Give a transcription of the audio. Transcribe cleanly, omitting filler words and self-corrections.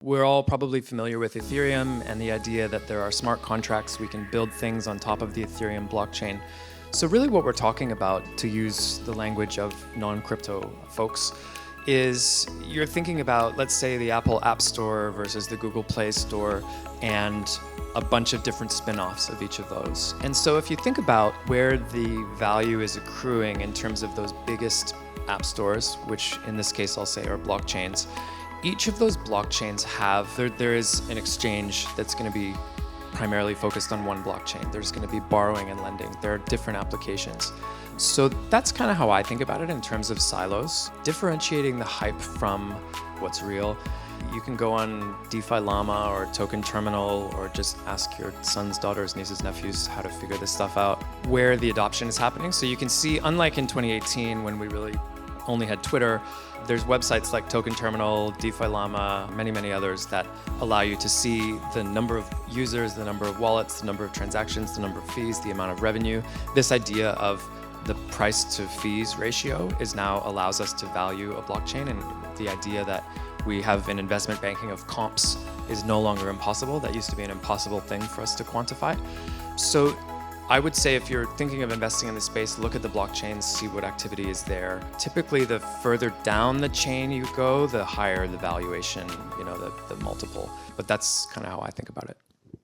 We're all probably familiar with Ethereum and the idea that there are smart contracts. We can build things on top of the Ethereum blockchain. So really what we're talking about, to use the language of non-crypto folks, is you're thinking about, let's say, the Apple App Store versus the Google Play Store and a bunch of different spin-offs of each of those. And so if you think about where the value is accruing in terms of those biggest app stores, which in this case I'll say are blockchains, each of those blockchains there is an exchange that's going to be primarily focused on one blockchain. There's going to be borrowing and lending. There are different applications. So that's kind of how I think about it in terms of silos. Differentiating the hype from what's real. You can go on DeFi Llama or Token Terminal or just ask your sons, daughters, nieces, nephews how to figure this stuff out, where the adoption is happening. So you can see, unlike in 2018 when we really only had Twitter, there's websites like Token Terminal, DeFi Llama, many others that allow you to see the number of users, the number of wallets, the number of transactions, the number of fees, the amount of revenue. This idea of the price to fees ratio now allows us to value a blockchain, and the idea that we have an investment banking of comps is no longer impossible. That used to be an impossible thing for us to quantify. So I would say if you're thinking of investing in the space, look at the blockchains, see what activity is there. Typically, the further down the chain you go, the higher the valuation, the multiple. But that's kind of how I think about it.